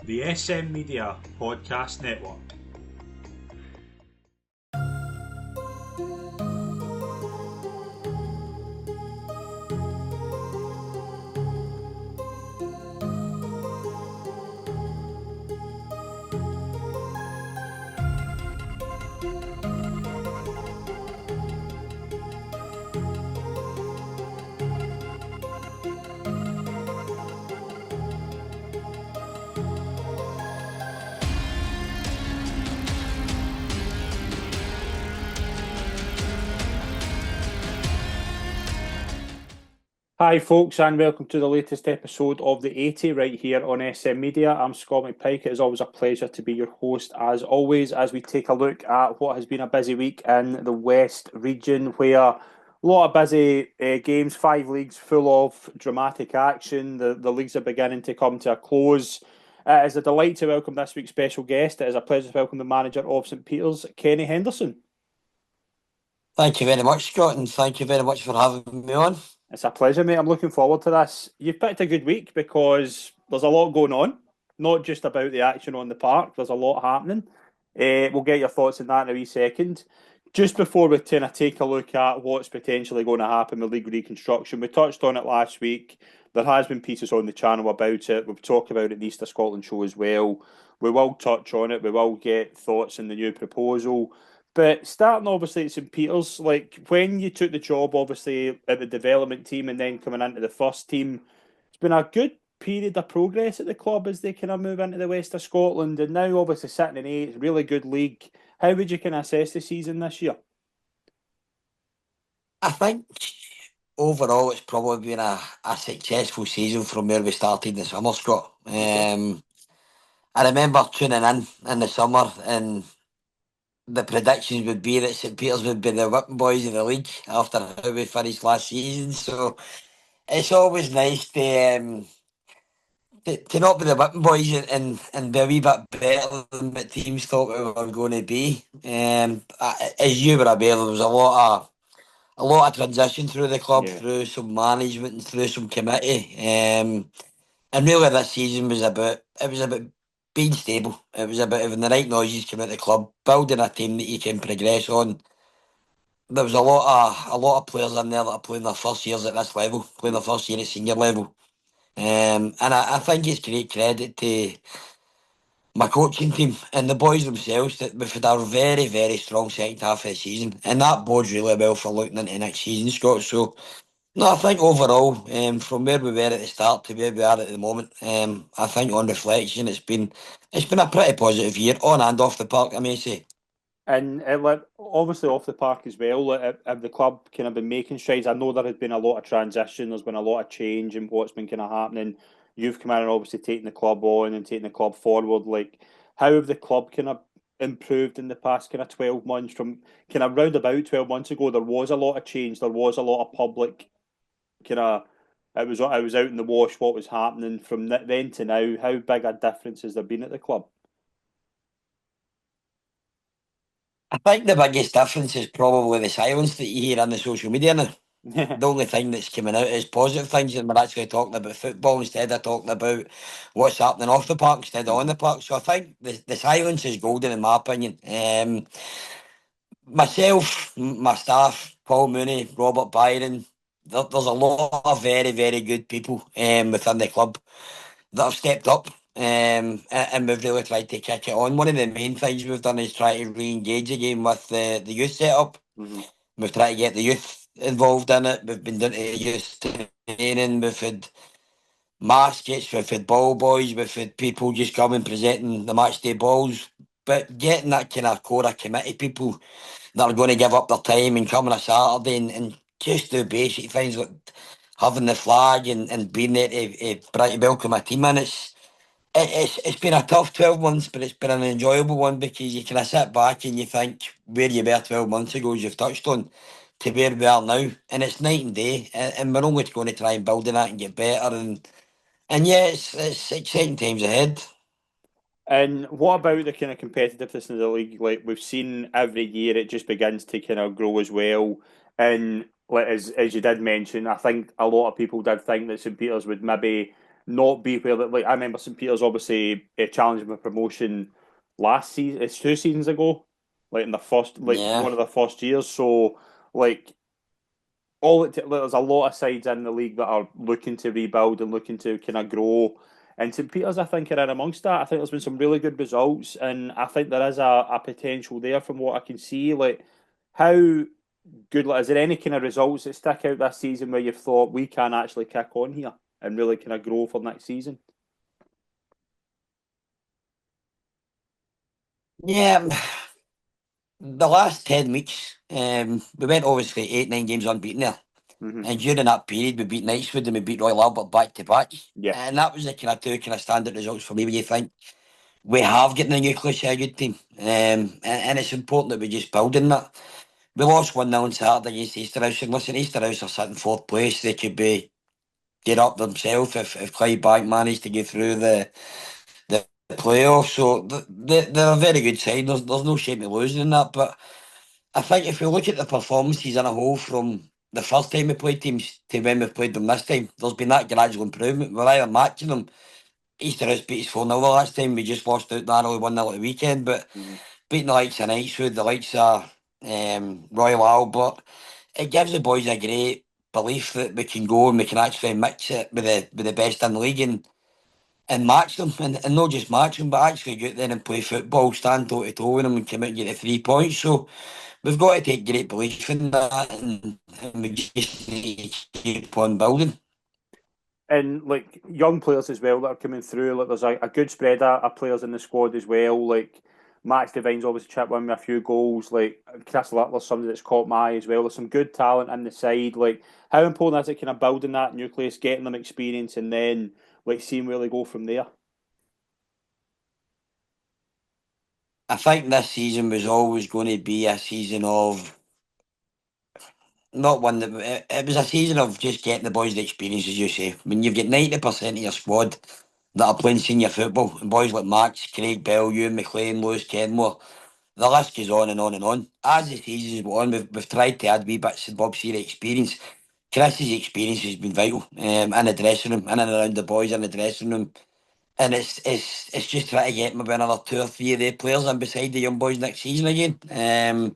the SM Media Podcast Network. Hi, folks, and welcome to the latest episode of the 80 right here on SM Media. I'm Scott McPike. It is always a pleasure to be your host, as always, as we take a look at what has been a busy week in the West region, where a lot of busy games, 5 leagues full of dramatic action. The leagues are beginning to come to a close. It is a delight to welcome this week's special guest. It is a pleasure to welcome the manager of St Peters, Kenny Henderson. Thank you very much, Scott, and thank you very much for having me on. It's a pleasure, mate. I'm looking forward to this. You've picked a good week because there's a lot going on, not just about the action on the park. There's a lot happening. We'll get your thoughts on that in a wee second. Just before we kind of take a look at what's potentially going to happen with league reconstruction, we touched on it last week. There has been pieces on the channel about it. We've talked about it in the Easter Scotland show as well. We will touch on it. We will get thoughts on the new proposal. But starting obviously at St Peters, like when you took the job obviously at the development team and then coming into the first team, it's been a good period of progress at the club as they kind of move into the west of Scotland, and now obviously sitting in eighth, really good league. How would you kind of assess the season this year? I think overall it's probably been a successful season from where we started in the summer, Scott. Okay. I remember tuning in the summer and the predictions would be that St Peters would be the whipping boys of the league after how we finished last season. So it's always nice to not be the whipping boys and be a wee bit better than what teams thought we were going to be. As you were aware, there was a lot of transition through the club, Yeah. through some management and through some committee. And really this season was about being stable. It was about having the right noises come out the club, building a team that you can progress on. There was a lot of players in there that are playing their first years at this level, playing their first year at senior level. And I think it's great credit to my coaching team and the boys themselves that we've had a very, very strong second half of the season. And that bodes really well for looking into next season, Scott. So no, I think overall, from where we were at the start to where we are at the moment, I think on reflection, it's been a pretty positive year on and off the park, I may say. And like obviously off the park as well, have the club kind of been making strides? I know there has been a lot of transition, there's been a lot of change in what's been kind of happening. You've come in and obviously taken the club on and taking the club forward. Like, how have the club kind of improved in the past kind of 12 months from kind of round about 12 months ago? There was a lot of change, there was a lot of public kind of, it was out in the wash what was happening from then to now. How big a difference has there been at the club? I think the biggest difference is probably the silence that you hear on the social media now. The only thing that's coming out is positive things, and we're actually talking about football instead of talking about what's happening off the park instead of on the park. So I think the silence is golden in my opinion. Myself, my staff, Paul Mooney, Robert Byron, there's a lot of very, very good people within the club that have stepped up and we've really tried to kick it on. One of the main things we've done is try to re-engage again with the youth setup. Mhm. We've tried to get the youth involved in it. We've been doing youth training. We've had maskets, we've had ball boys, we've had people just coming presenting the match day balls. But getting that kind of core of committee people that are going to give up their time and come on a Saturday and just do basic things like having the flag and being there to welcome a team in. It's been a tough 12 months, but it's been an enjoyable one because you kind of sit back and you think where you were 12 months ago, as you've touched on, to where we are now. And it's night and day. And we're only going to try and build on that and get better. And yeah, it's exciting times ahead. And what about the kind of competitiveness in the league? Like we've seen every year, it just begins to kind of grow as well. And like as you did mention, I think a lot of people did think that St Peters would maybe not be where like I remember St Peters obviously challenging for promotion last season. It's 2 seasons ago, like in the first like Yeah. one of the first years. So like there's a lot of sides in the league that are looking to rebuild and looking to kind of grow. And St Peters, I think, are in amongst that. I think there's been some really good results, and I think there is a potential there from what I can see. Like, how good, like, is there any kind of results that stick out this season where you've thought we can actually kick on here and really kind of grow for next season? Yeah, the last 10 weeks, we went obviously 8, 9 games unbeaten there. Hmm. And during that period, we beat Knightswood and we beat Royal Albert back to back. Yeah. And that was the kind of two kind of standard results for me when you think we have getting a nucleus of a good team. And it's important that we just build in that. We lost 1-0 on Saturday against Easterhouse. And listen, Easterhouse are sitting fourth place. They could be get up themselves if Clydebank managed to get through the playoffs. So they're a very good side. There's no shame in losing in that. But I think if we look at the performances in a whole from the first time we played teams to when we've played them this time, there's been that gradual improvement. We're either matching them. Easterhouse beat us 4-0 the last time. We just lost out narrowly 1-0 at the weekend. But Hmm. beating the likes of Knightswood, the likes of Royal Albert, it gives the boys a great belief that we can go and we can actually mix it with the best in the league and match them, and not just match them, but actually go out there and play football, stand toe to toe with them, and come out and get the 3 points. So we've got to take great belief in that, and we just need to keep on building. And like young players as well that are coming through. Like there's a good spread of players in the squad as well. Like Max Devine's obviously chipped in with a few goals. Like Chris Littler's somebody that's caught my eye as well. There's some good talent in the side. Like how important is it kind of building that nucleus, getting them experience, and then like seeing where they go from there? I think this season was always going to be a season of not one that it was a season of just getting the boys the experience, as you say. When you've got 90% of your squad that are playing senior football, and boys like Max, Craig Bell, Ewan McLean, Lewis Kenmore, the list goes on and on and on. As the season's gone on, we've tried to add wee bits of Bob Seary experience. Chris's experience has been vital in the dressing room, in and around the boys in the dressing room. And it's just trying to get maybe another 2 or 3 of their players in beside the young boys next season again.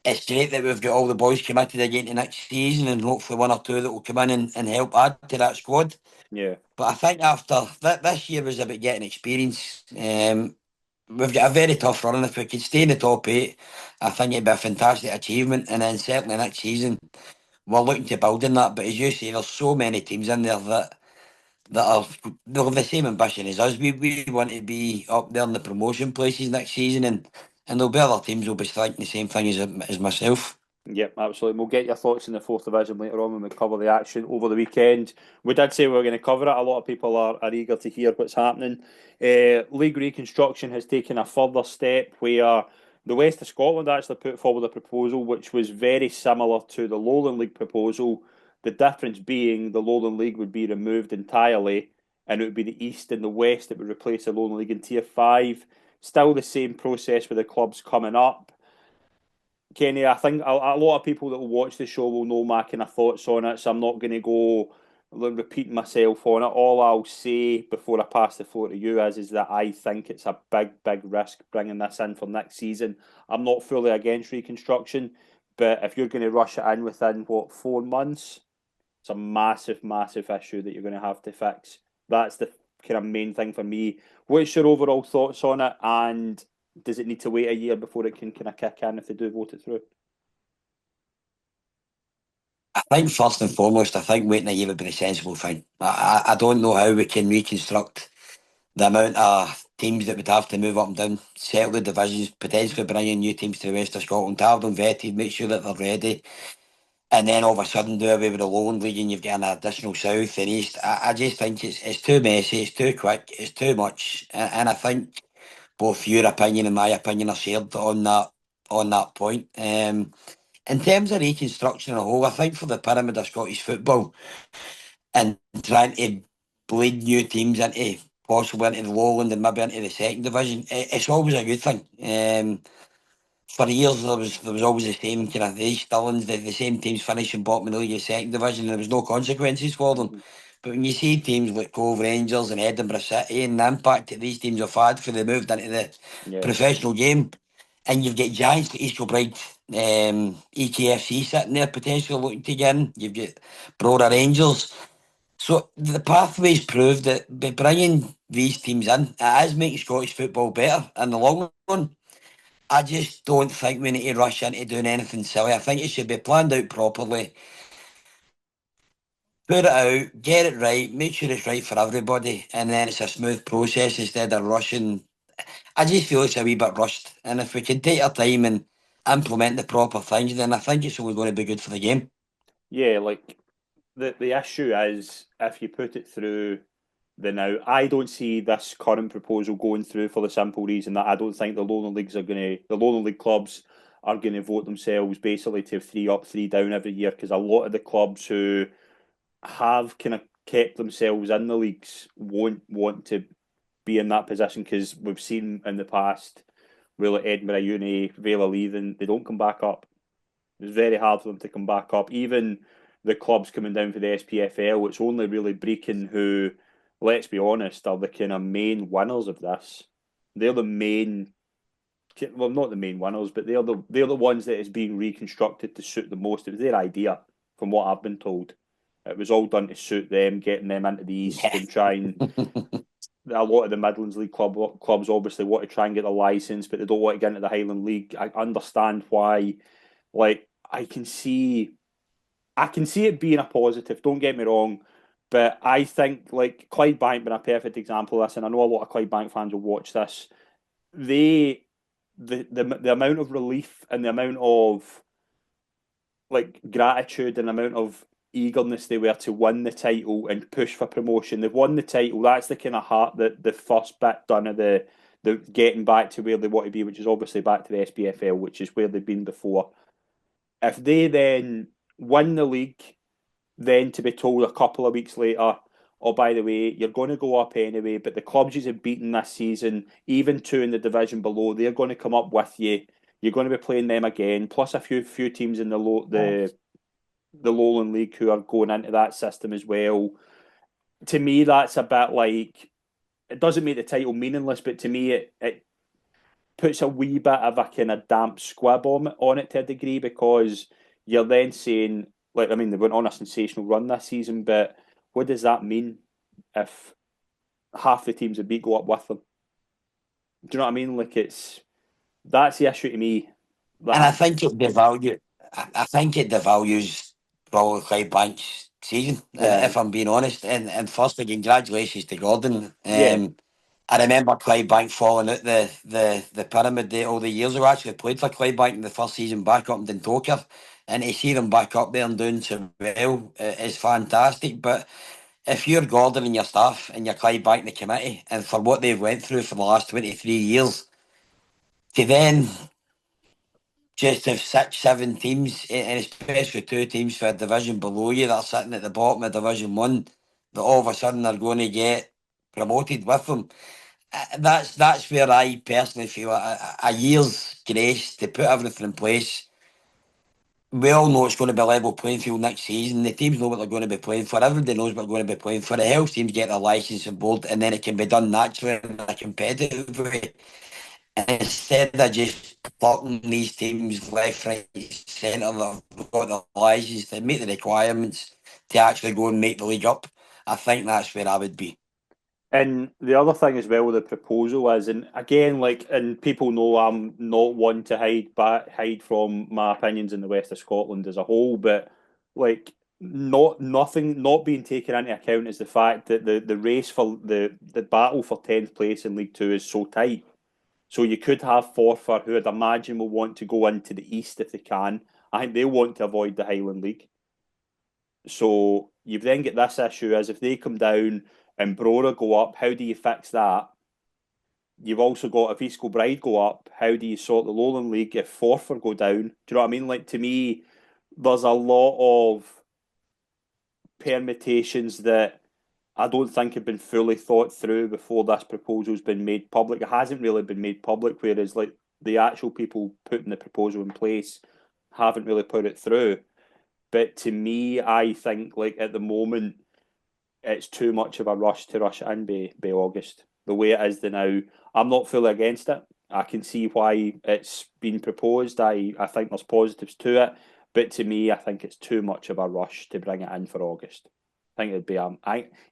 It's great that we've got all the boys committed again to next season and hopefully 1 or 2 that will come in and help add to that squad. Yeah. But I think after that, this year was about getting experience. We've got a very tough run, and if we could stay in the top 8, I think it'd be a fantastic achievement. And then certainly next season, we're looking to build on that. But as you say, there's so many teams in there that are they'll have the same ambition as us. We want to be up there in the promotion places next season, and there'll be other teams will be thinking the same thing as myself. Yep, absolutely. We'll get your thoughts in the fourth division later on when we cover the action over the weekend. We did say we were going to cover it. A lot of people are eager to hear what's happening. League reconstruction has taken a further step where the West of Scotland actually put forward a proposal which was very similar to the Lowland League proposal. The difference being the Lowland League would be removed entirely, and it would be the East and the West that would replace the Lowland League in Tier 5. Still the same process with the clubs coming up. Kenny, I think a lot of people that will watch the show will know my kind of thoughts on it, so I'm not going to go repeating myself on it. All I'll say before I pass the floor to you is that I think it's a big risk bringing this in for next season. I'm not fully against reconstruction, but if you're going to rush it in within, what, 4 months, it's a massive issue that you're going to have to fix. That's the kind of main thing for me. What's your overall thoughts on it, and does it need to wait a year before it can kind of kick in if they do vote it through? I think first and foremost, I think waiting a year would be the sensible thing. I don't know how we can reconstruct the amount of teams that would have to move up and down, settle the divisions, potentially bring in new teams to the West of Scotland, have them vetted, make sure that they're ready, and then all of a sudden do away with the Lowland League and you've got an additional South and East. I just think it's too messy, it's too quick, it's too much, and I think both your opinion and my opinion are shared on that point. In terms of reconstruction as a whole, I think for the pyramid of Scottish football and trying to bleed new teams into possibly into the Lowland and maybe into the second division, it's always a good thing. For years there was always the same kind of the East Stirlings, the same teams finishing bottom of the league in second division, and there was no consequences for them. Mhm. but when you see teams like Cove Rangers and Edinburgh City and the impact that these teams have had for they moved into the Yeah, professional game, and you've got giants like East Kilbride, EKFC sitting there potentially looking to get in. You've got Brora Rangers. So the pathways prove that by bringing these teams in, it is making Scottish football better in the long run. I just don't think we need to rush into doing anything silly. I think it should be planned out properly, put it out, get it right, make sure it's right for everybody, and then it's a smooth process instead of rushing. I just feel it's a wee bit rushed, and if we can take our time and implement the proper things, then I think it's only going to be good for the game. yeah. Like the issue is if you put it through the now, I don't see this current proposal going through for the simple reason that I don't think the Lowland League clubs are going to vote themselves basically to three up, three down every year because a lot of the clubs who have kind of kept themselves in the leagues won't want to be in that position because we've seen in the past, really Edinburgh Uni, Vale leaving, they don't come back up. It's very hard for them to come back up. Even the clubs coming down for the SPFL, it's only really Brecon who, let's be honest, are the kind of main winners of this. They're the main, well, not the main winners, but they're the ones that is being reconstructed to suit the most. It was their idea, from what I've been told. It was all done to suit them, getting them into the East Yeah. and trying. A lot of the Midlands League clubs obviously want to try and get the license, but they don't want to get into the Highland League. I understand why. Like I can see it being a positive. Don't get me wrong, but I think like Clydebank being a perfect example of this, and I know a lot of Clydebank fans will watch this. They the amount of relief and the amount of like gratitude and the amount of eagerness they were to win the title and push for promotion. They've won the title. That's the kind of heart that the first bit done of the getting back to where they want to be, which is obviously back to the SPFL, which is where they've been before. If they then win the league, then to be told a couple of weeks later, oh, by the way, you're going to go up anyway, but the clubs you have beaten this season, even two in the division below, they're going to come up with you. You're going to be playing them again, plus a few teams in the Lowland League who are going into that system as well. To me, that's a bit like it doesn't make the title meaningless, but to me, it puts a wee bit of a kind of damp squib on it to a degree because you're then saying, like, I mean, they went on a sensational run this season, but what does that mean if half the teams that beat go up with them? Do you know what I mean? Like, that's the issue to me. And I That think it devalue. I think it devalues probably Clydebank's season, yeah, if I'm being honest. And firstly, congratulations to Gordon. yeah, I remember Clydebank falling out the pyramid there all the years ago. I actually played for Clydebank in the first season back up in Dundalk, and to see them back up there and doing so well is fantastic. But if you're Gordon and your staff and you're Clydebank in the committee, and for what they've went through for the last 23 years, to then just have six, seven teams, and especially two teams for a division below you that are sitting at the bottom of Division 1, that all of a sudden are going to get promoted with them. That's where I personally feel a year's grace to put everything in place. We all know it's going to be a level playing field next season. The teams know what they're going to be playing for. Everybody knows what they're going to be playing for. The health teams get their licence and board, and then it can be done naturally in a competitive way. Instead of just plucking these teams left, right, centre that have got the license to meet the requirements to actually go and make the league up, I think that's where I would be. and the other thing as well with the proposal is, and again, like, and people know I'm not one to hide from my opinions in the west of Scotland as a whole, but like, nothing not being taken into account is the fact that the race for the battle for 10th place in League Two is so tight. So you could have Forfar, who I'd imagine will want to go into the east if they can. I think they want to avoid the Highland League. So you've then got this issue as if they come down and Brora go up, how do you fix that? You've also got if East Kilbride go up, how do you sort the Lowland League if Forfar go down? Do you know what I mean? Like to me, there's a lot of permutations that I don't think have been fully thought through before this proposal's been made public. It hasn't really been made public, whereas like the actual people putting the proposal in place haven't really put it through. But to me, I think like at the moment it's too much of a rush to rush in by August. The way it is now, I'm not fully against it. I can see why it's been proposed. I think there's positives to it, but to me, I think it's too much of a rush to bring it in for August. I think it'd be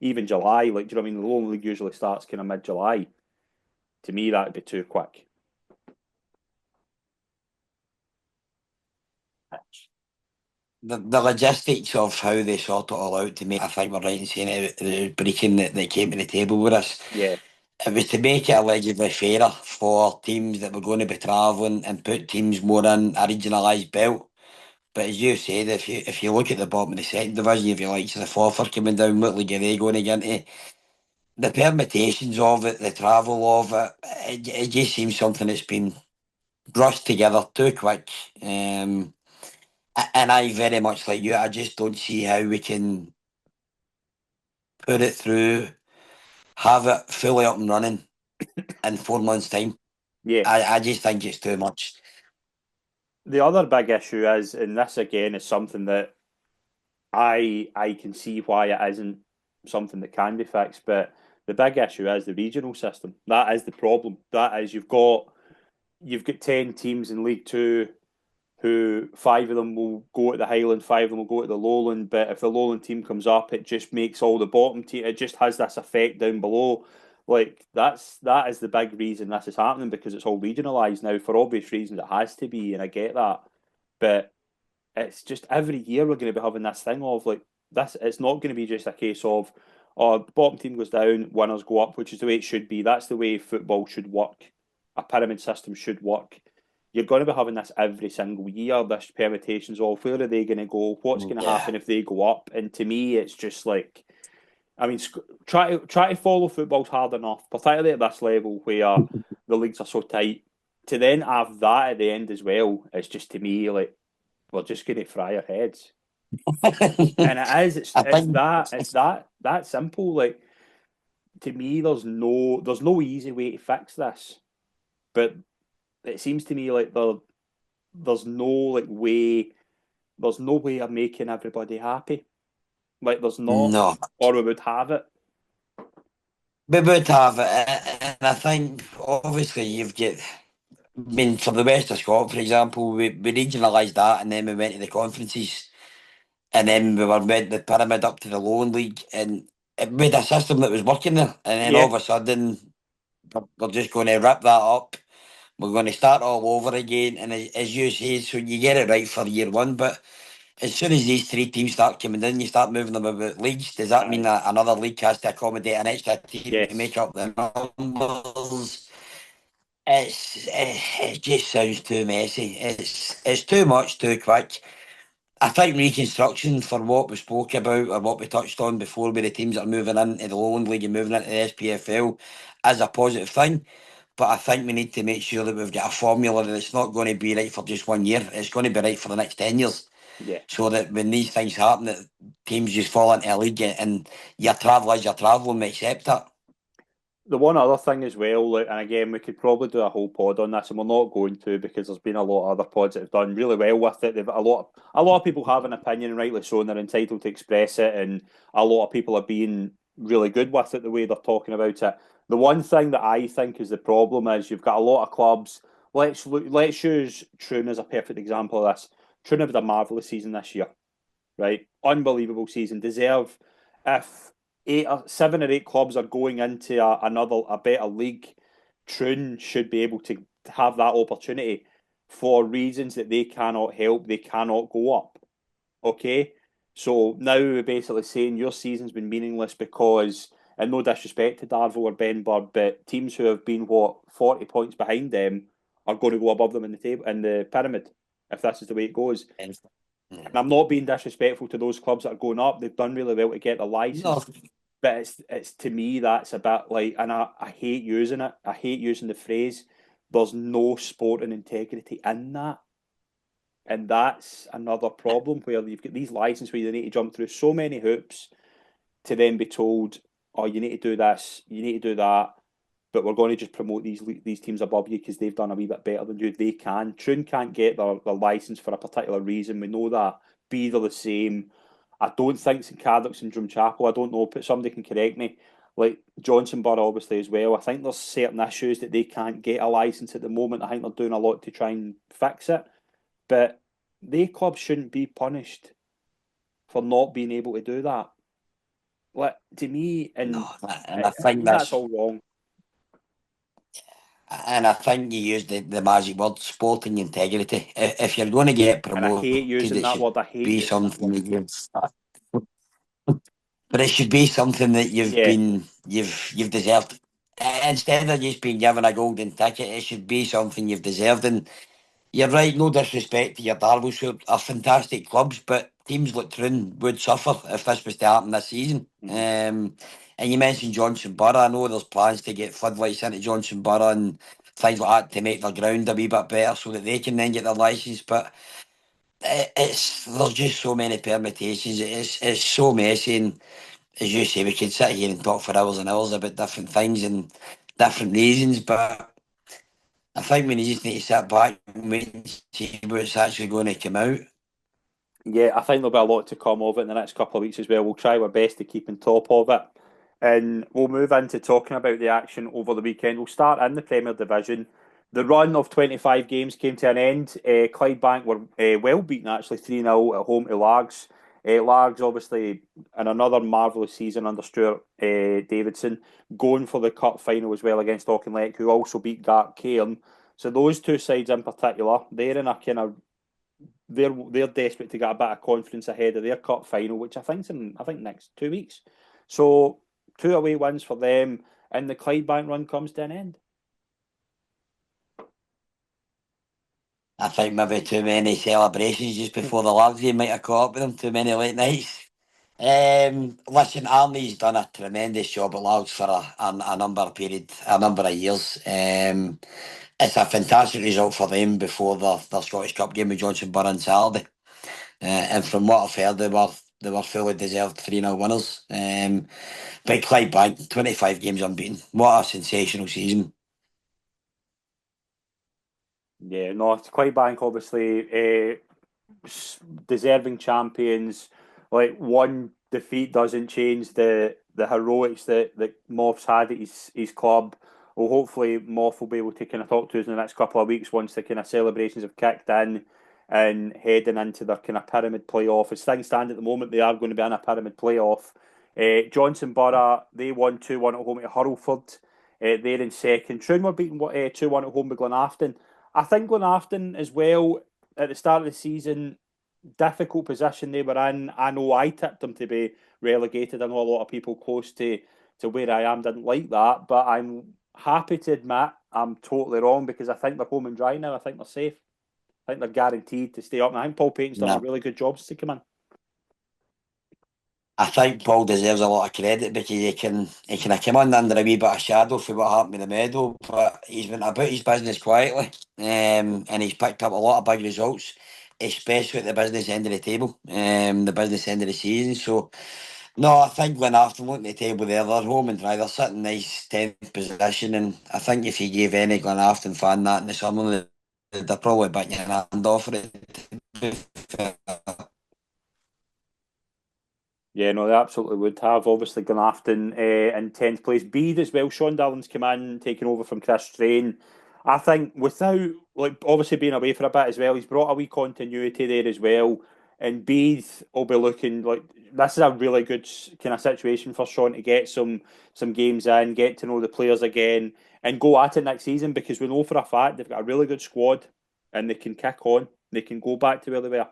even July. Like, do you know what I mean? The Lowland League usually starts kind of mid-July. To me, that'd be too quick. The logistics of how they sort it all out, to me, I think we're right in saying it was breaking that came to the table with us. Yeah, It was to make it allegedly fairer for teams that were going to be travelling and put teams more in a regionalised belt. But as you said, if you look at the bottom of the second division, if you like, so the Forfar coming down, what league are they going to get into? The permutations of it, the travel of it, it just seems something that's been rushed together too quick. And I very much like you, I just don't see how we can put it through, have it fully up and running in 4 months' time. yeah. I just think it's too much. The other big issue is, and this again is something that I can see why it isn't something that can be fixed, but the big issue is the regional system. That is the problem. That is you've got 10 teams in League Two who five of them will go to the Highland, five of them will go to the Lowland. But if the Lowland team comes up, it just makes all the bottom team. It just has this effect down below. Like that is the big reason this is happening because it's all regionalised now for obvious reasons. It has to be, and I get that. But it's just every year we're going to be having this thing of like this. It's not going to be just a case of oh, the bottom team goes down, winners go up, which is the way it should be. That's the way football should work. A pyramid system should work. You're going to be having this every single year. This permutations of where are they going to go? What's going to Yeah. happen if they go up? And to me, it's just like I mean, try to follow football's hard enough, particularly at this level where the leagues are so tight. To then have that at the end as well, it's just to me like we're just going to fry our heads. And it is. It's I it's think that it's that simple. Like to me, there's no easy way to fix this. But it seems to me like there's no like way there's no way of making everybody happy. Like there's not, no. or we would have it. We would have it, and I think obviously you've got. I mean, for the West of Scotland, for example, we regionalised that, and then we went to the conferences, and then we went the pyramid up to the Lowland League, and it made a system that was working there. And then all Yeah, of a sudden, we're just going to rip that up. We're going to start all over again, and as you say, so you get it right for year one, but as soon as these three teams start coming in, you start moving them about leagues. Does that mean aye, that another league has to accommodate an extra team to make yes. up the numbers? It just sounds too messy. It's too much too quick. I think reconstruction for what we spoke about or what we touched on before with the teams that are moving into the Lowland League and moving into the SPFL is a positive thing. But I think we need to make sure that we've got a formula that it's not going to be right for just 1 year. It's going to be right for the next 10 years. Yeah. So that when these things happen, that teams just fall into a league and your travel is your travel and we accept that. The one other thing as well, like, and again, we could probably do a whole pod on this, and we're not going to because there's been a lot of other pods that have done really well with it. They've a lot of people have an opinion, and rightly so, and they're entitled to express it. And a lot of people are being really good with it the way they're talking about it. The one thing that I think is the problem is you've got a lot of clubs. Let's use Troon as a perfect example of this. Troon have had a marvelous season this year, right? Unbelievable season. Deserve if eight or 7 or 8 clubs are going into a better league, Troon should be able to have that opportunity for reasons that they cannot help. They cannot go up. Okay, so now we're basically saying your season's been meaningless because, and no disrespect to Darvel or Benburn, but teams who have been 40 points behind them are going to go above them in the table in the pyramid if this is the way it goes. And, And I'm not being disrespectful to those clubs that are going up. They've done really well to get the no, license. But it's to me that's a bit like, and I hate using it. I hate using the phrase. There's no sporting integrity in that, and that's another problem where you've got these licenses where you need to jump through so many hoops to then be told, "Oh, you need to do this, you need to do that." But we're going to just promote these teams above you because they've done a wee bit better than you. They can. Troon can't get their license for a particular reason. We know that. B, they're the same. I don't think St Cadoc's and Drumchapel. I don't know, but somebody can correct me. Like Johnson Borough, obviously as well. I think there's certain issues that they can't get a license at the moment. I think they're doing a lot to try and fix it, but they clubs shouldn't be punished for not being able to do that. Like to me, and No, and I to think me that's that's all wrong. and I think you used the magic word, sporting integrity. If you're going to get And I hate promoted, using it that should word. I hate be using that something word. that but it should be something that Yeah. you've deserved. Instead of just being given a golden ticket, it should be something you've deserved. And you're right, no disrespect to your Darwells, who are fantastic clubs, but teams like Troon would suffer if this was to happen this season. Mhm. And you mentioned Johnson Borough. I know there's plans to get floodlights into Johnson Borough and things like that to make their ground a wee bit better so that they can then get their licence. But it's there's just so many permutations. It's so messy. And as you say, we could sit here and talk for hours and hours about different things and different reasons, but I think we just need to sit back and wait and see what's actually going to come out. Yeah, I think there'll be a lot to come of it in the next couple of weeks as well. We'll try our best to keep on top of it. And we'll move into talking about the action over the weekend. We'll start in the Premier Division. The run of 25 games came to an end. Clydebank were well beaten, actually, 3-0 at home to Largs. Largs, obviously, in another marvellous season under Stuart Davidson, going for the cup final as well against Auchinleck, who also beat Gart Cairn. So those two sides in particular, they're in a kind of they're desperate to get a bit of confidence ahead of their cup final, which I think next 2 weeks. So two away wins for them, and the Clydebank run comes to an end. I think maybe too many celebrations just before the lads game might have caught up with them, too many late nights. Listen, Army's done a tremendous job at Largs for a a number of years. It's a fantastic result for them before their Scottish Cup game with Johnson Borough on Saturday. And from what I've heard, they were fully deserved 3-0 winners. But Clydebank, 25 games unbeaten. What a sensational season. Yeah, no, it's Clydebank obviously deserving champions. Like one defeat doesn't change the heroics that Moff's had at his club. Well, hopefully Moff will be able to kind of talk to us in the next couple of weeks once the kind of celebrations have kicked in and heading into their kind of pyramid playoff. As things stand at the moment, they are going to be in a pyramid playoff. Johnson Borough, they won 2-1 at home at Hurlford. They're in second. Troon were beaten 2-1 at home by Glenafton. I think Glenafton as well at the start of the season, difficult position they were in. I know I tipped them to be relegated. I know a lot of people close to where I am didn't like that, but I'm happy to admit I'm totally wrong because I think they're home and dry now. I think they're safe. I think they're guaranteed to stay up. And I think Paul Payton's done a No. really good job to come in. I think Paul deserves a lot of credit because he can have come on under a wee bit of shadow for what happened in the medal, but he's been about his business quietly, and he's picked up a lot of big results, especially at the business end of the table, the business end of the season. So no, I think when after looking at the table there, they're home and dry, they're sitting nice 10th position, and I think if you gave any Glenafton fan that in the summer, they're probably biting your hand off for it. Yeah, no, they absolutely would have. Obviously, Glenafton in 10th place. Bede as well. Sean Dillon's come in, taking over from Chris Strain. I think without, like, obviously being away for a bit as well, he's brought a wee continuity there as well. And Bede will be looking like this is a really good kind of situation for Sean to get some games in, get to know the players again, and go at it next season because we know for a fact they've got a really good squad and they can kick on. They can go back to where they were.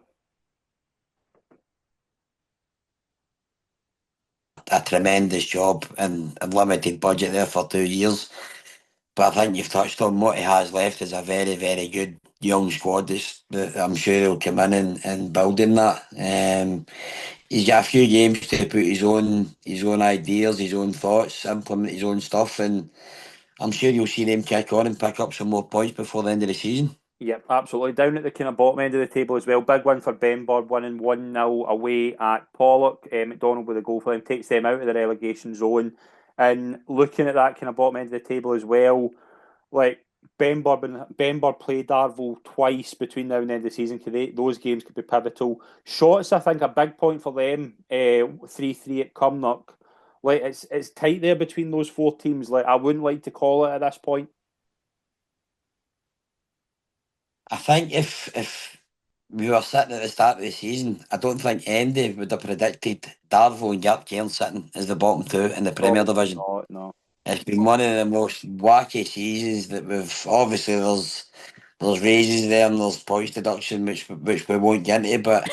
A tremendous job and limited budget there for 2 years. But I think you've touched on what he has left is a very, very good young squad that I'm sure he'll come in and build in that. He's got a few games to put his own ideas, his own thoughts, implement his own stuff, and I'm sure you'll see them kick on and pick up some more points before the end of the season. Yep, absolutely. Down at the kind of bottom end of the table as well. Big win for Benbourg, winning 1-0 away at Pollock. McDonald with a goal for them takes them out of the relegation zone. And looking at that kind of bottom end of the table as well, like Benburb play Darvel twice between now and the end of the season. Those games could be pivotal. Shots, I think, a big point for them. 3-3 at Cumnock. Like it's tight there between those four teams. Like I wouldn't like to call it at this point. I think if we were sitting at the start of the season, I don't think Andy would have predicted Darvel and Gartcairn sitting as the bottom two in the Premier Probably Division. not. No. It's been one of the most wacky seasons that we've. Obviously, there's raises there and there's points deduction, which we won't get into. But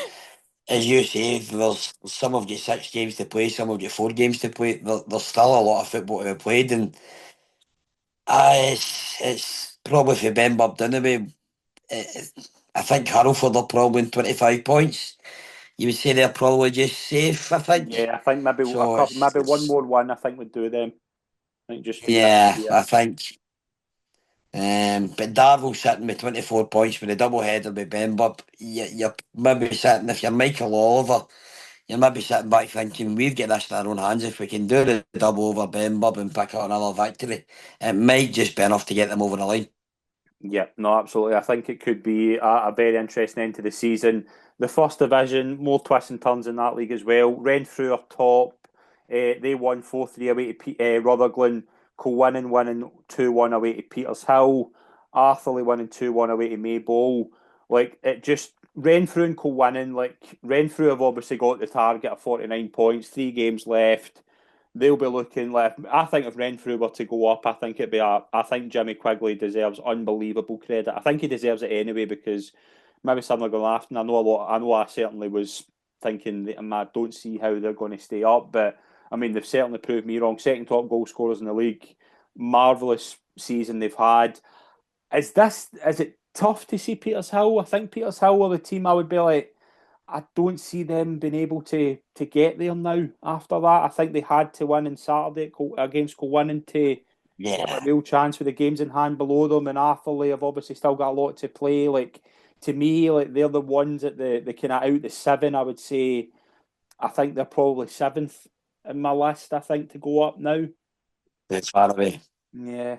as you say, there's some have got 6 games to play, some have got 4 games to play. There's still a lot of football to be played, and it's probably for Ben Bob Dunaway. I think Hurlford are probably in 25 points. You would say they're probably just safe, I think. Yeah, I think maybe a So couple, maybe one more one. I think would do them. I think just for the rest of yeah, the year. I think. But Darvel sitting with 24 points with a double header with Benburb. You're maybe sitting, if you're Michael Oliver, you're maybe sitting back thinking, we've got this in our own hands. If we can do the double over Benburb and pick up another victory, it might just be enough to get them over the line. Yeah, no, absolutely. I think it could be a very interesting end to the season. The first division, more twists and turns in that league as well. Renfrew are top. They won 4-3 away to Rutherglen. Colwynnon winning 2-1 away to Petershill. Arthurlie winning 2-1 away to Maybole. Like, it just, Renfrew and Colwynnon, like, Renfrew have obviously got the target of 49 points, 3 games left. They'll be looking like I think if Renfrew were to go up, I think it'd be I think Jimmy Quigley deserves unbelievable credit. I think he deserves it anyway because maybe some are going to laugh, and I know a lot. I know I certainly was thinking that I don't see how they're going to stay up, but I mean they've certainly proved me wrong. Second top goal scorers in the league, marvelous season they've had. Is it tough to see Petershill? I think Petershill are the team I would be like. I don't see them being able to get there now after that. I think they had to win on Saturday against Colwynnon to have a Yeah, real chance with the games in hand below them. And Arthurlie have obviously still got a lot to play. Like to me, like they're the ones at the kind of out the seven. I would say I think they're probably seventh in my list. I think to go up now. it's far away. Yeah,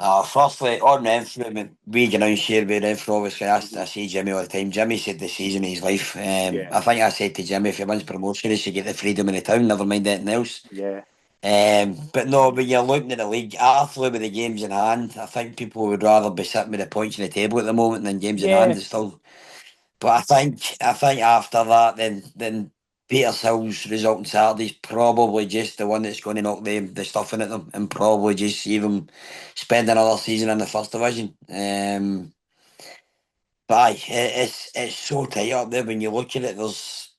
Firstly, on Renfrew, I mean, we get on share with Renfrew, obviously, I mhm, see Jimmy all the time. Jimmy said the season of his life. yeah, I think I said to Jimmy, if he wins promotion, he should get the freedom in the town, never mind anything else. yeah, But no, when you're looking at the league, Arthur with the games in hand, I think people would rather be sitting with the points on the table at the moment than games in hand. yeah. Is still, but I think after that, then Petershill's result on Saturday's probably just the one that's going to knock the stuffing at them and probably just see them spend another season in the first division. But aye, it's so tight up there when you look at it. There's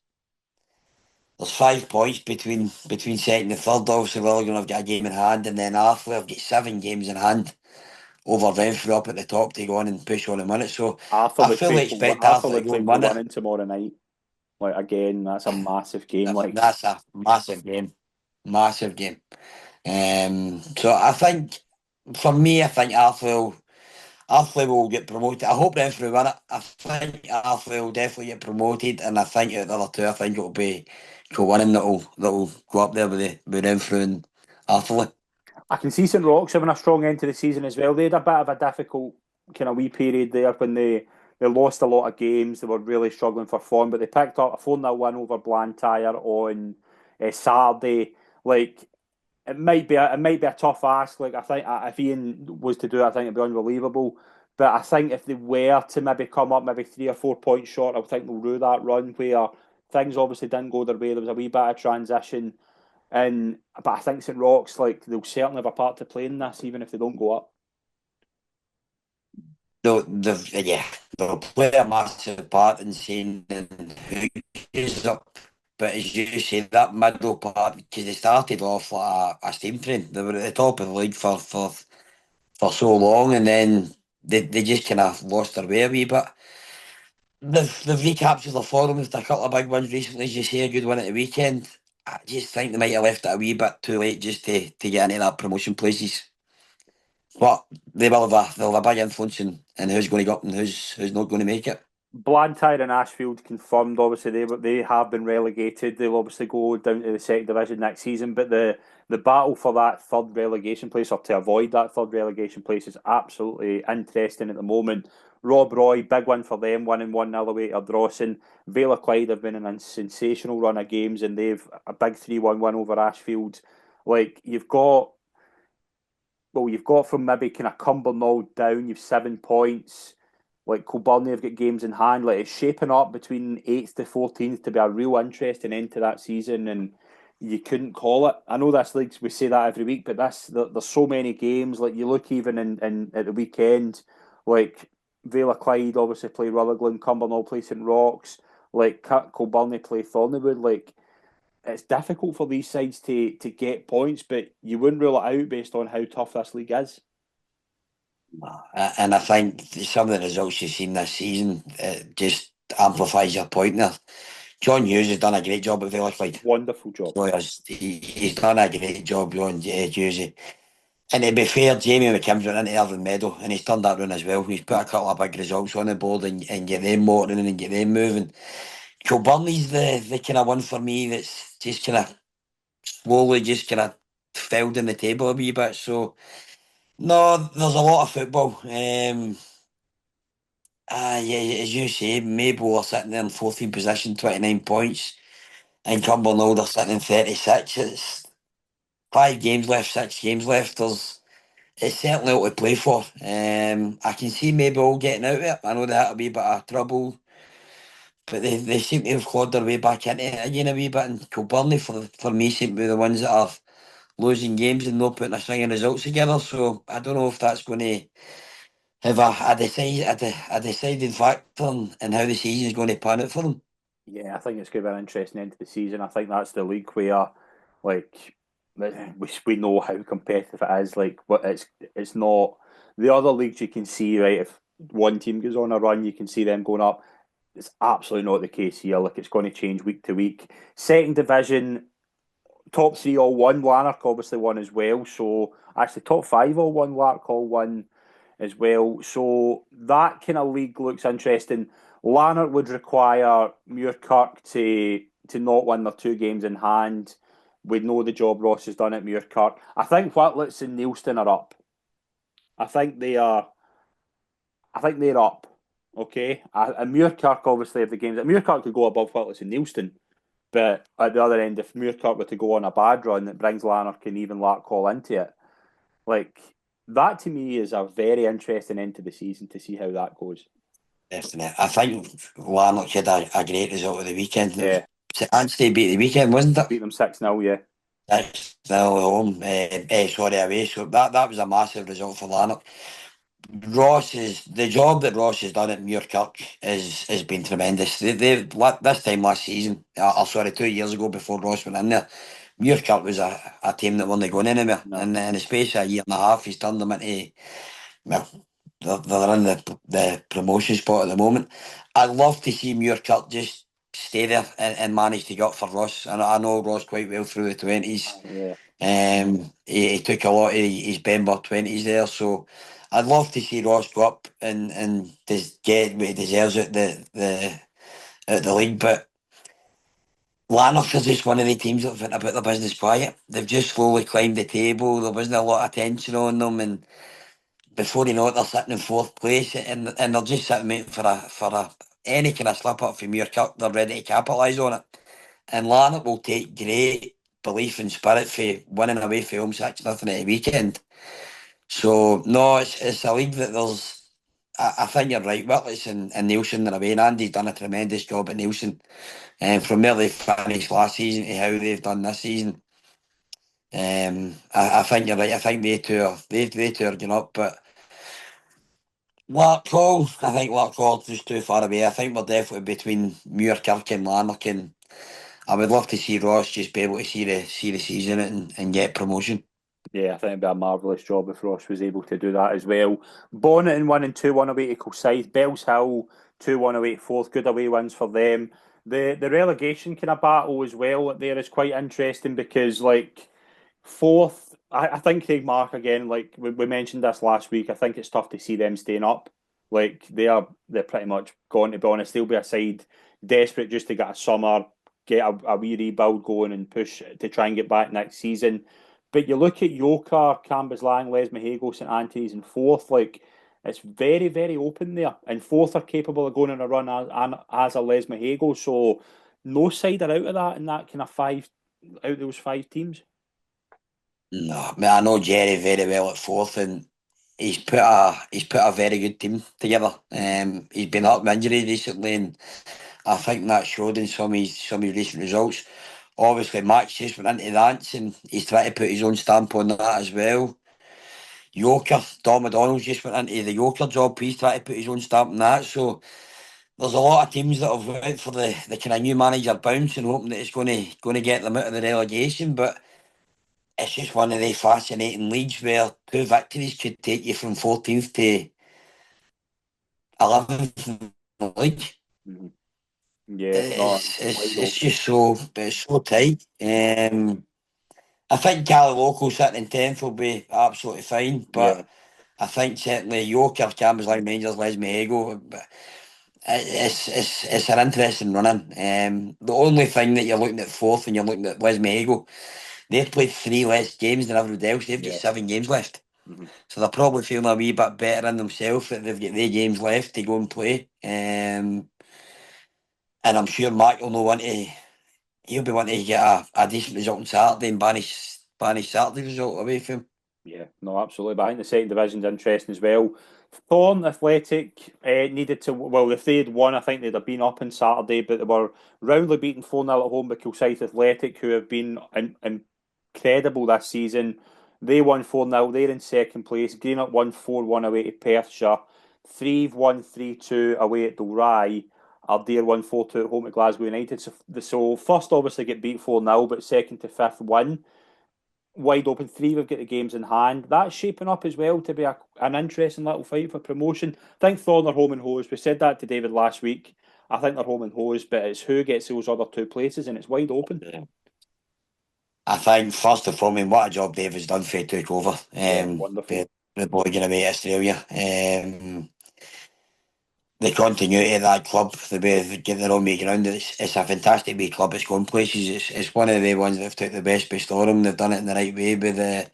5 points between second and third. Obviously, we're going to have got a game in hand, and then Arthur have got 7 games in hand over Renfrew up at the top to go on and push on and win it. So I fully expect Arthur to Arthurlie go play and win it. Colwynnon tomorrow night. Like again, that's a massive game. Like That's a massive game, massive game. So I think for me, I think Arthur will get promoted. I hope Renfrew win it. I think Arthur will definitely get promoted, and I think out of the other two, I think it'll be Cowan that'll go up there with Renfrew and Arthur. I can see St Roch's having a strong end to the season as well. They had a bit of a difficult kind of wee period there when they lost a lot of games. They were really struggling for form, but they picked up a 4-0 win over Blantyre on Saturday. Like it might be a tough ask. Like I think if Ian was to do it, I think it'd be unbelievable. But I think if they were to maybe come up maybe 3 or 4 points short, I think they'll rue that run where things obviously didn't go their way. There was a wee bit of transition and but I think St Roch's like they'll certainly have a part to play in this, even if they don't go up. Yeah, they'll play a massive part in saying who is up. But as you say, that middle part, because they started off like a steam train. They were at the top of the league for so long, and then they just kind of lost their way a wee bit. They've recaptured their form with a couple of big wins recently, as you say, a good one at the weekend. I just think they might have left it a wee bit too late just to get into that promotion places. But they'll have a big influence in who's going to go up and who's not going to make it. Blantyre and Ashfield confirmed. Obviously, they have been relegated. They'll obviously go down to the second division next season. But the battle for that third relegation place, or to avoid that third relegation place, is absolutely interesting at the moment. Rob Roy, big win for them, winning 1-0 away to Ardrossan. Vale of Clyde have been in a sensational run of games, and they've a big 3-1 win over Ashfield. Like you've got from maybe kind of Cumbernauld down, you've 7 points. Like Kilburn have got games in hand. Like it's shaping up between 8th to 14th to be a real interesting end to that season, and you couldn't call it. I know this league, we say that every week, but there's so many games. Like you look even in at the weekend, like Vale of Clyde obviously play Rutherglen, Cumbernauld play St Rochs, like Kilburn play Thornywood. Like it's difficult for these sides to get points, but you wouldn't rule it out based on how tough this league is. And I think some of the results you've seen this season just amplifies your point there. John Hughes has done a great job at Vale of Clyde. Wonderful job. So he's done a great job, John Hughes. And to be fair, Jamie McKim's went into Irvine Meadow and he's turned that round as well. He's put a couple of big results on the board and get them motoring and get them moving. Kilburney's the kind of one for me that's just kind of slowly just kind of fell down the table a wee bit. So, no, there's a lot of football. Yeah, as you say, Maple are sitting there in 14th position, 29 points, and Cumbernauld are sitting in 36. It's 5 games left, 6 games left. It's certainly what to play for. I can see Maple getting out of it. I know they had a wee bit of trouble, but they seem to have clawed their way back into it again a wee bit. And Kilburney, for me, seem to be the ones that are losing games and not putting a string of results together. So I don't know if that's going to have a deciding factor in how the season's going to pan out for them. Yeah, I think it's going to be an interesting end to the season. I think that's the league where, like, we know how competitive it is. Like, what it's not the other leagues you can see, right? If one team goes on a run, you can see them going up. It's absolutely not the case here. Like, it's going to change week to week. Second division, top three all won. Lanark obviously won as well. So actually, top five all won. Lanark all won as well. So that kind of league looks interesting. Lanark would require Muirkirk to not win their 2 games in hand. We know the job Ross has done at Muirkirk. I think Whitlets and Neilston are up. I think they are. I think they're up. Okay, and Muirkirk obviously have the games. Muirkirk could go above Whitlets and Neilston, but at the other end, if Muirkirk were to go on a bad run that brings Lanark and even Larkhall into it, like that to me is a very interesting end to the season to see how that goes. Definitely. I think Lanark had a great result of the weekend. It was Yeah, Anstey beat the weekend, wasn't it? beat them 6-0. Yeah, That's still home. Sorry, away. So that was a massive result for Lanark. The job that Ross has done at Muirkirk is has been tremendous. This time last season, or sorry, 2 years ago before Ross went in there, Muirkirk was a team that weren't going anywhere, no, and in the space of a year and a half, he's turned them into, well, they're in the promotion spot at the moment. I'd love to see Muirkirk just stay there and manage to get up for Ross. And I know Ross quite well through the 20s. yeah, He took a lot of his Bember 20s there, so I'd love to see Ross go up and just get what he deserves at the league. But Lanark are just one of the teams that have went about their business quiet. They've just slowly climbed the table. There wasn't a lot of tension on them, and before you know it, they're sitting in fourth place, and they're just sitting waiting for any kind of slip up from Muirkirk. They're ready to capitalise on it. And Lanark will take great belief and spirit for winning away from home 6-0 at the weekend. So no, it's a league that there's. I think you're right, Whitlets and Nielsen are away, and Andy's done a tremendous job at Nielsen. And from where they finished last season to how they've done this season, I think you're right. I think they two are going up, but Larkhall, I think Larkhall's just too far away. I think we're definitely between Muirkirk and Lanark, and I would love to see Ross just be able to see the season and get promotion. yeah. I think it'd be a marvellous job if Ross was able to do that as well. Bonnet winning 2-1 away to Kilsyth. Bells Hill 2-1 away to Forth. Good away wins for them. The relegation kind of battle as well there is quite interesting because like Forth, I think Craig Mark again, like we mentioned this last week, I think it's tough to see them staying up. Like they're pretty much gone, to be honest. They'll be a side desperate just to get a summer, get a wee rebuild going and push to try and get back next season. But you look at Yoker, Cambuslang, Les Mahago, St Anthony's, and fourth. Like it's very, very open there, and fourth are capable of going on a run as a Les Mahago. So no side are out of that in that kind of five out of those five teams. No, I mean, I know Jerry very well at fourth, and he's put a very good team together. Mm-hmm. He's been hurt with injury recently, and I think that showed in some of his recent results. Obviously, Max just went into that, and he's trying to put his own stamp on that as well. Yoker, Tom McDonald's just went into the Yoker job. He's trying to put his own stamp on that. So there's a lot of teams that have went for the kind of new manager bounce and hoping that it's going to get them out of the relegation. But it's just one of the fascinating leagues where two victories could take you from 14th to 11th in the league. Mm-hmm. Yeah, no, It's wide it's open. just so tight. I think Cali Local sitting in 10th will be absolutely fine, Yeah, but I think certainly Yorker, Cambuslang Rangers, Les Mahago, but it's an interesting running. The only thing that you're looking at fourth when you're looking at Les Mahago, they've played three less games than everybody else. They've got yeah. 7 games left. Mm-hmm. So they're probably feeling a wee bit better in themselves that they've got their games left to go and play. And I'm sure Mark will know he'll be wanting to get a decent result on Saturday and banish Saturday's result away from him. Yeah, no, absolutely. But I think the second division's interesting as well. Thorn Athletic needed to, well, if they had won, I think they'd have been up on Saturday, but they were roundly beaten 4-0 at home by Kilsyth Athletic, who have been incredible this season. They won 4-0. They're in second place. Greenock won 4-1 away to Perthshire. Threave won 3-2 away at Dalry. Ardere won 4-2 at home at Glasgow United. So first obviously get beat 4-0, but second to fifth win wide open. Three we've got the games in hand. That's shaping up as well to be an interesting little fight for promotion. I think Thorn are home and hose. We said that to David last week. I think they're home and hose, but it's who gets those other two places, and it's wide open. Yeah. I think first and foremost, what a job David's done for he took over. Yeah, wonderful. The boy going away to Australia. The continuity of that club, the way they get their own way ground, it's a fantastic wee club. It's going places. It's one of the ones that have took the best by storm. They've done it in the right way with the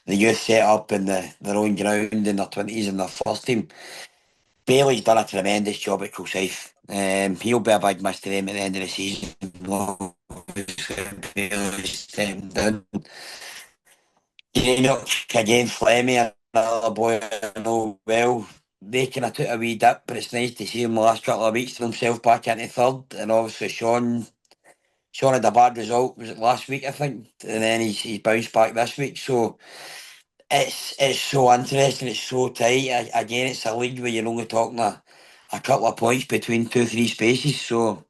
youth set up and their own ground in their 20s and their first team. Bailey's done a tremendous job at Kilsyth. He'll be a big miss to them at the end of the season. Bailey's stepping down. Again, Flemmy, another boy I know well. They kind of took a wee dip, but it's nice to see him the last couple of weeks to himself back into third. And obviously, Sean had a bad result. Was it last week, I think? And then he's bounced back this week. So it's so interesting. It's so tight. Again, it's a league where you're only talking a couple of points between 2, 3 spaces. So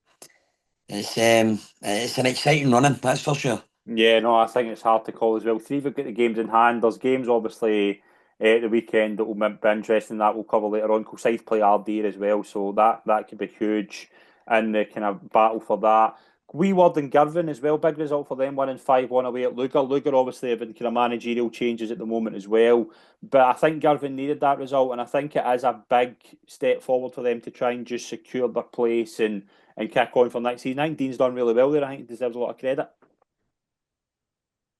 it's an exciting running, that's for sure. Yeah, no, I think it's hard to call as well. Three have got the games in hand. There's games obviously at the weekend that will be interesting. That we'll cover later on. Side play Ardere as well, so that could be huge in the kind of battle for that. Ward and Girvan as well. Big result for them, winning 5-1 away at Lugar. Lugar obviously having kind of managerial changes at the moment as well. But I think Girvan needed that result, and I think it is a big step forward for them to try and just secure their place and kick on for next season. I think Dean's done really well there. I think he deserves a lot of credit.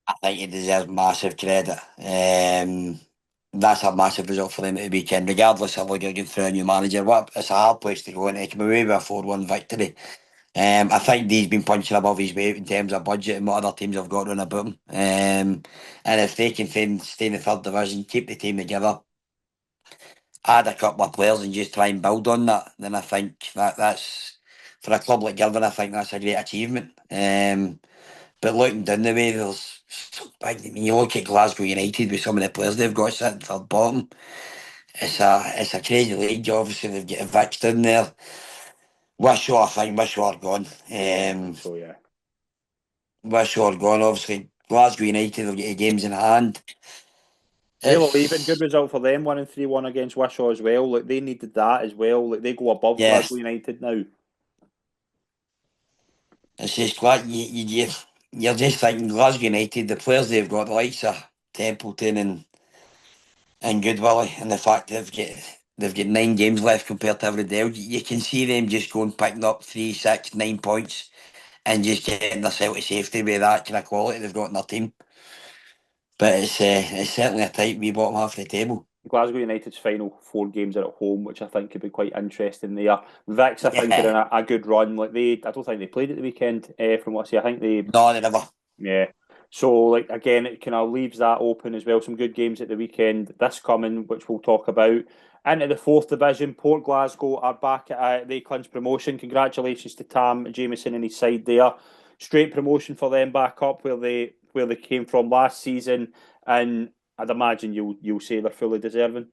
I think he deserves massive credit. That's a massive result for them at the weekend, regardless of whether you're going through a new manager. It's a hard place to go and to come away with a 4-1 victory. I think he's been punching above his weight in terms of budget and what other teams have got run about him. And if they can stay in the third division, keep the team together, add a couple of players and just try and build on that, then I think that's, for a club like Girvan, I think that's a great achievement. But looking down the way, there's some big. I mean, you look at Glasgow United with some of the players they've got sitting third bottom. It's a crazy league. Obviously, they've got Vix down there. Wishaw, I think Wishaw are gone. Yeah, I think so. Yeah. Wishaw are gone. Obviously, Glasgow United have got the games in hand. Yeah, well, even good It's result for them, winning 3-1 against Wishaw as well. Like they needed that as well. Like they go above Glasgow yes, United now. it's just glad you're just thinking Glasgow United, the players they've got, the likes of Templeton and Goodwillie, and the fact they've got they've got 9 games left compared to everybody else. You can see them just going picking up 3, 6, 9 points and just getting themselves to safety with that kind of quality they've got in their team. But it's certainly a tight wee bottom half of the table. Glasgow United's final 4 games are at home, which I think could be quite interesting there. Vix, I think, are Yeah, in a good run. I don't think they played at the weekend. From what I see, I think they, no, they never. yeah. So, like again, it kind of leaves that open as well. Some good games at the weekend. This coming, which we'll talk about. Into the fourth division, Port Glasgow are back at the clinched promotion. Congratulations to Tam Jameson and his side there. Straight promotion for them back up where they came from last season, and I'd imagine you'll say they're fully deserving.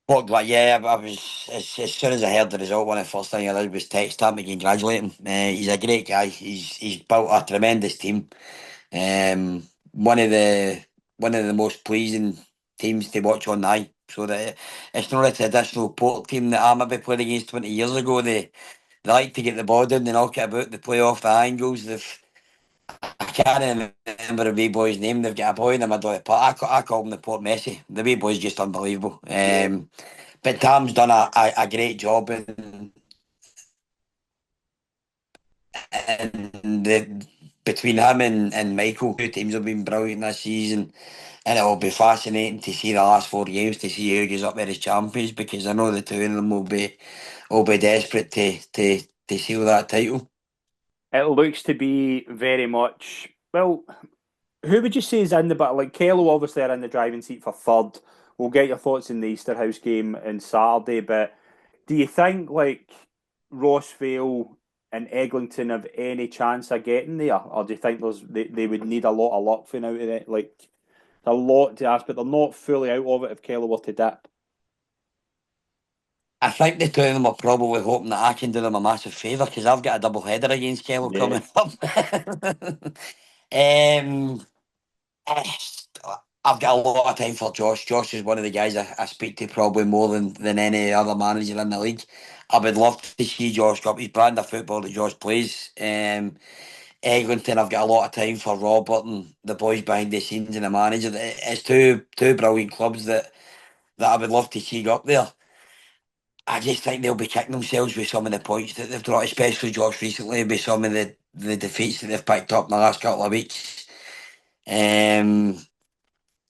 But yeah, I was as soon as I heard the result, one of the first thing I did was text him to congratulate him. He's a great guy. He's built a tremendous team. Um, one of the one of the most pleasing teams to watch on the eye. So that it's not a traditional Port team that I maybe played against 20 years ago. They like to get the ball down, they knock it about, they play off the angles. I can't remember the wee boy's name. They've got a boy in the middle of the park. I call him the Port Messi. The wee boy's just unbelievable. Yeah. But Tam's done a great job and between him and Michael, two teams have been brilliant this season. And it will be fascinating to see the last 4 games to see who goes up there as champions, because I know the two of them will be desperate to seal that title. It looks to be very much well. Who would you say is in the but like Kello obviously are in the driving seat for third. We'll get your thoughts in the Easterhouse game on Saturday, but do you think like Rossvale and Eglinton have any chance of getting there, or do you think they would need a lot of luck for out of it? Like a lot to ask, but they're not fully out of it if Kello were to dip. I think the two of them are probably hoping that I can do them a massive favour, because I've got a double header against Kello Yeah. coming up. um, eh, I've got a lot of time for Josh. Josh is one of the guys I speak to probably more than any other manager in the league. I would love to see Josh go up. His brand of football that Josh plays. Eglinton, I've got a lot of time for Robert and the boys behind the scenes and the manager. It's two brilliant clubs that I would love to see go up there. I just think they'll be kicking themselves with some of the points that they've got, especially Josh recently, with some of the defeats that they've picked up in the last couple of weeks. Um,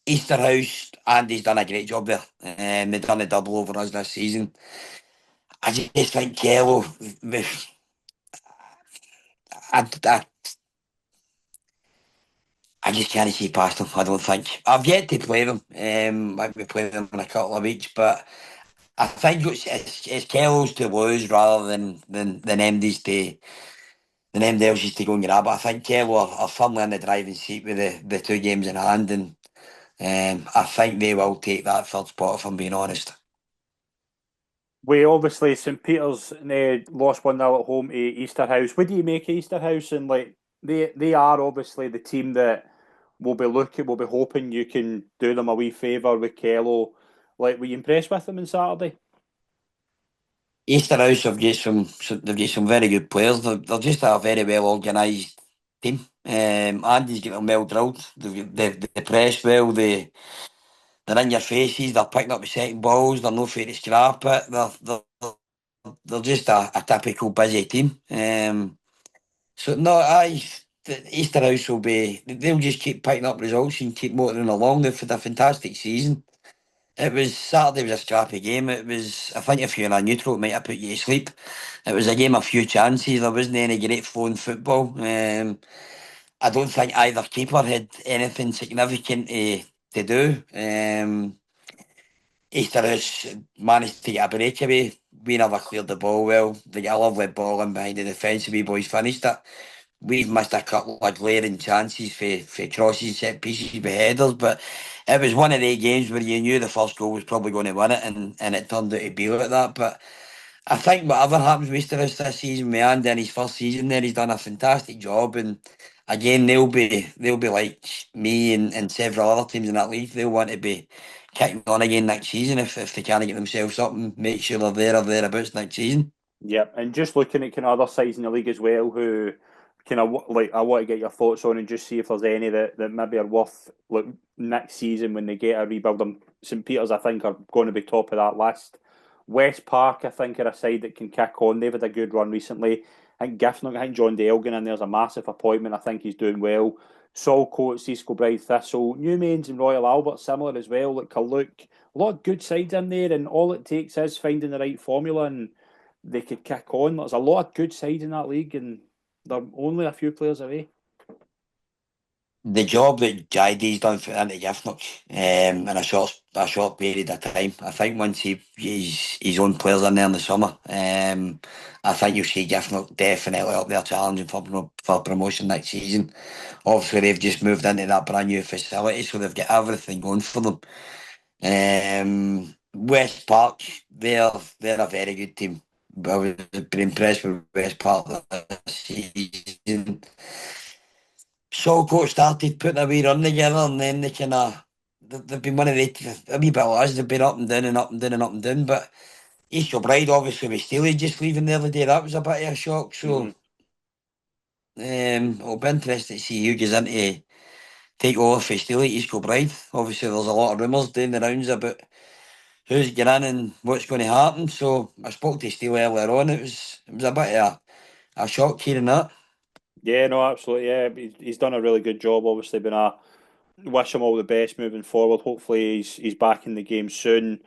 Easterhouse, Andy's done a great job there. They've done a double over us this season. I just think Kello, I, I just can't see past them. I don't think. I've yet to play them. Might be playing them in a couple of weeks, but I think it's Kello's to lose rather than MD's than MD else's to go and grab it. I think Kello are firmly in the driving seat with the 2 games in hand, and I think they will take that third spot, if I'm being honest. We obviously St Peter's lost 1-0 at home to Easterhouse. What do you make of Easterhouse? And like they are obviously the team that we'll be hoping you can do them a wee favour with Kello. Like, were you impressed with them on Saturday? Easterhouse they've got some very good players. They're just a very well organised team. Andy's got them well drilled. They press well. They're in your faces. They're picking up the second balls. They're not afraid to scrap it. They're just a typical busy team. So no, the Easterhouse will be. They'll just keep picking up results and keep motoring along. They've had a fantastic season. It was Saturday was a scrappy game. It was. I think if you're a neutral, it might have put you to sleep. It was a game of few chances. There wasn't any great flowing football. I don't think either keeper had anything significant to do. Easterhouse managed to get a breakaway. We never cleared the ball well. They got a lovely ball in behind the defence. We boys finished it. We've missed a couple of glaring chances for crosses, set pieces, with headers, but it was one of the games where you knew the first goal was probably going to win it, and it turned out to be like that. But I think whatever happens with Easterhouse this season, with Andy in his first season there, he's done a fantastic job. And again, they'll be like me and several other teams in that league. They'll want to be kicking on again next season if they can't get themselves up and make sure they're there or thereabouts next season. Yep. And just looking at kind of other sides in the league as well, who kind of like I want to get your thoughts on and just see if there's any that maybe are worth like next season when they get a rebuild. Them St Peters, I think, are going to be top of that list. West Park, I think, are a side that can kick on. They've had a good run recently. I think Giffnock, I think John Delgan, and there's a massive appointment. I think he's doing well. Saltcoats, East Kilbride Thistle, Newmains and Royal Albert similar as well. Like Kaluk, a lot of good sides in there, and all it takes is finding the right formula, and they could kick on. There's a lot of good sides in that league, and they're only a few players away. The job that Jaide's done for into Giffnock in a short period of time. I think once he he's his own players in there in the summer, I think you'll see Giffnock definitely up there challenging for promotion next season. Obviously, they've just moved into that brand new facility, so they've got everything going for them. West Park, they're a very good team. I was been impressed with West Park this season. Coach started putting a wee run together, and then they've been one of a wee bit like us. They've been up and down and up and down and up and down. But East Kilbride, obviously, with Steely just leaving the other day, that was a bit of a shock. So it'll be interesting to see who goes in to take over for Steely at East Kilbride. Obviously, there's a lot of rumours doing the rounds about who's getting in and what's going to happen. So I spoke to Steely earlier on. It was a bit of a shock hearing that. Yeah, no, absolutely. Yeah, he's done a really good job. Obviously, been a wish him all the best moving forward. Hopefully, he's back in the game soon.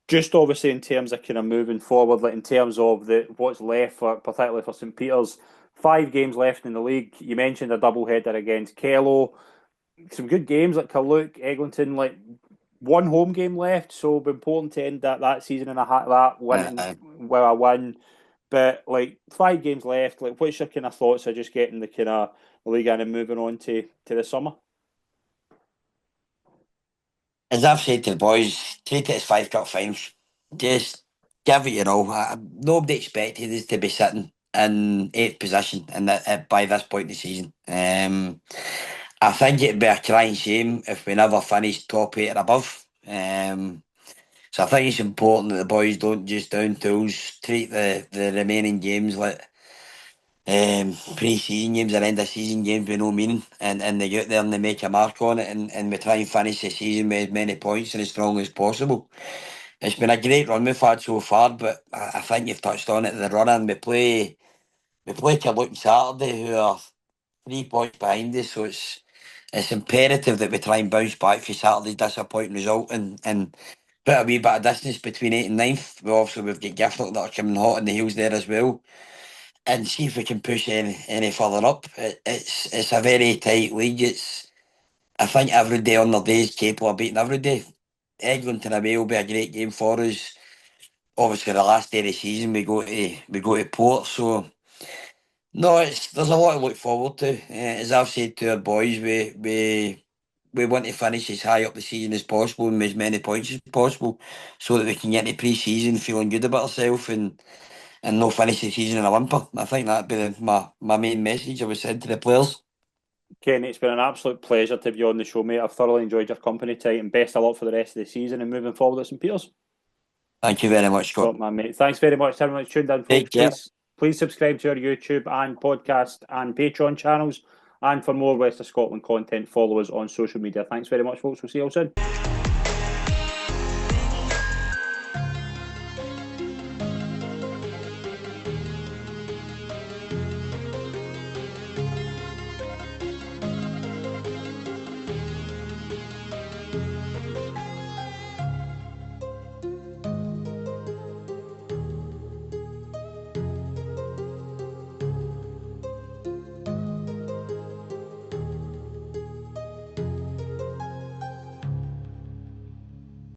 Just obviously in terms of kind of moving forward, like in terms of the what's left for particularly for St Peters, 5 games left in the league. You mentioned a double header against Kello. Some good games like Kaluk, Eglinton, like one home game left, so it'll be important to end that season in that winning Uh, with a win. But like 5 games left, like what's your kind of thoughts of just getting the kind of league in and moving on to the summer? As I've said to the boys, treat it as 5 cup finals. Just give it your all. Nobody expected us to be sitting in eighth position and that by this point in the season. I think it'd be a crying shame if we never finished top 8 or above. So I think it's important that the boys don't just down tools, treat the remaining games like pre-season games or end of season games with no meaning, and they get there and they make a mark on it, and we try and finish the season with as many points and as strong as possible. It's been a great run we've had so far, but I think you've touched on it. The run in we play Killoot on Saturday, who are 3 points behind us, so it's imperative that we try and bounce back for Saturday's disappointing result and put a wee bit of distance between 8th and ninth. We've got Giffnock that are coming hot on the heels there as well, and see if we can push any further up. It's a very tight league. I think every day on their day is capable of beating every day. Eglinton away will be a great game for us. Obviously, the last day of the season we go to Port, so no, there's a lot to look forward to. As I've said to our boys, we want to finish as high up the season as possible and with as many points as possible, so that we can get into pre-season feeling good about ourselves and no finish the season in a whimper. I think that'd be my main message I would send to the players. Kenny, it's been an absolute pleasure to be on the show, mate. I've thoroughly enjoyed your company tonight, and best of luck for the rest of the season and moving forward at St Peters. Thank you very much, Scott. Top man, mate. Thanks very much to everyone who's tuned in, folks. Take care. Please subscribe to our YouTube and podcast and Patreon channels. And for more West of Scotland content, follow us on social media. Thanks very much, folks. We'll see you all soon.